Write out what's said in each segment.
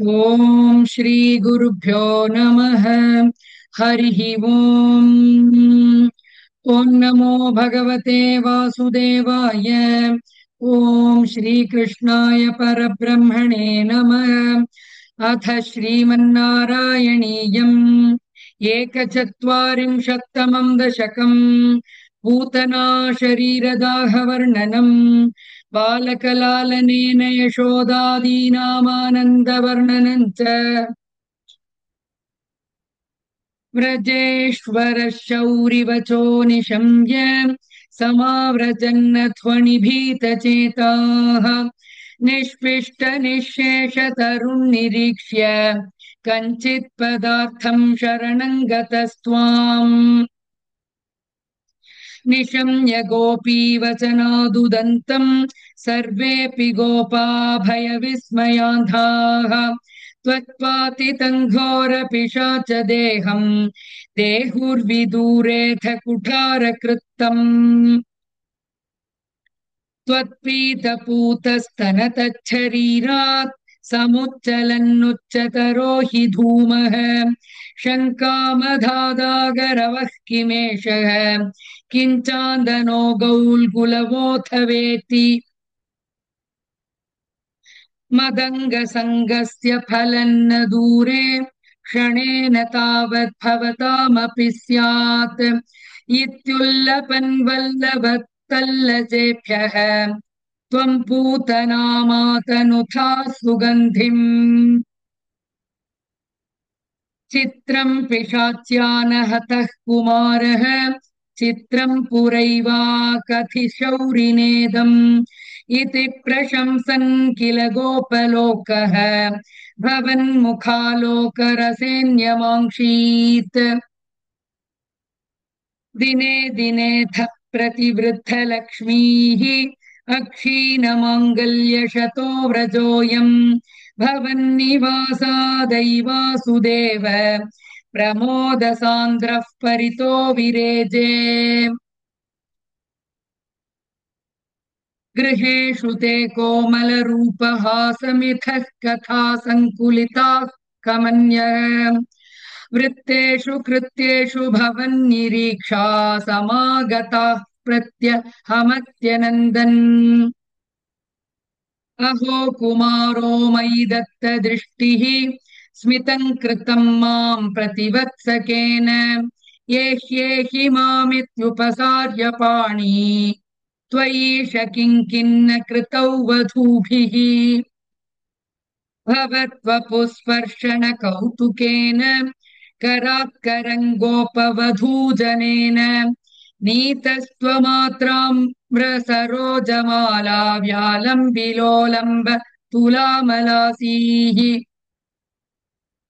ओम श्री गुरुभ्यो नमः। हरिः ओम। ओम नमो भगवते वासुदेवाय। ओम श्री कृष्णाय परब्रह्मणे नमः। अथ श्रीमन्नारायणीयम् एकचत्वारिंशत्तमं दशकम् पूतना शरीरदाहवर्णनम् बालकलालनेन यशोदादीनामानन्दवर्णनम् च व्रजेश्वरशौरिवचो निशम्य समाव्रजन्नध्वनिभीतचेताः निःशेषतरुन्निरीक्ष्य कञ्चित् पदार्थं शरणं गतस्त्वाम् निशम्य गोपीवचनादुदन्तम् सर्वेऽपि गोपा भयविस्मयान्धाः त्वत्पातितं घोरपिशाच देहम् देहुर्विदूरेऽथ कुठारकृत्तम् त्वत्पीतपूतस्तनतच्छरीरात् समुच्चलन्नुच्चतरो हि धूमः शङ्कामधादागरवः किमेषः किञ्चान्दनो गौल्गुलवोऽथ वेति मदङ्गसङ्गस्य फलन्न दूरे क्षणेन तावत् भवतामपि स्यात् इत्युल्लपन् वल्लभत्तल्लजेभ्यः त्वम् पूतनामातनुथा सुगन्धिम् चित्रम् पिशाच्यानहतः कुमारः चित्रम् पुरैवा कथिशौरिनेदम् इति प्रशंसन् किल गोपलोकः भवन्मुखालोकरसेऽन्यमाङ्क्षीत् दिने दिनेऽथ प्रतिवृद्धलक्ष्मीः अक्षीणमाङ्गल्यशतो व्रजोऽयम् भवन्निवासादैवासुदेव प्रमोदसान्द्रः परितो विरेजे गृहेषु ते कोमलरूपहासमिथः कथा सङ्कुलिताः कमन्यः वृत्तेषु कृत्येषु भवन्निरीक्षा समागताः प्रत्यहमत्यनन्दन् अहो कुमारो मयि दत्तदृष्टिः स्मितम् कृतम् माम् प्रतिवत्सकेन ये ह्येहि मामित्युपसार्य पाणी त्वयि किङ्किन्न कृतौ वधूभिः भवत्वपुस्पर्शन कौतुकेन करात्करङ्गोपवधूजनेन नीतस्त्वमात्राम्रसरोजमाला व्यालम्बिलोलम्ब तुलामलासीः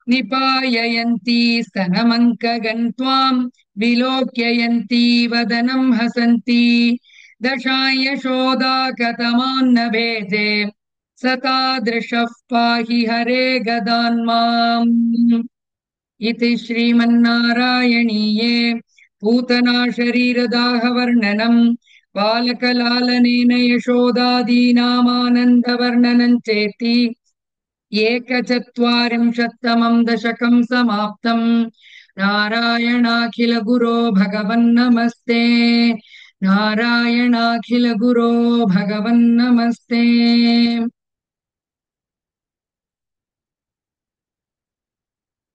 निपाययन्ती स्तनमङ्कगन्त्वाम् विलोक्ययन्ती वदनम् हसन्ती दशाय यशोदा कथमान्न भेजे सतादृशः पाहि हरे गदान्माम् इति श्रीमन्नारायणीये पूतना शरीरदाहवर्णनम् बालकलालनेन यशोदादीनामानन्दवर्णनम् चेति एकचत्वारिंशत्तमं दशकं समाप्तम्। नारायणाखिल गुरो भगवन्नमस्ते। नारायणाखिल गुरो भगवन्नमस्ते।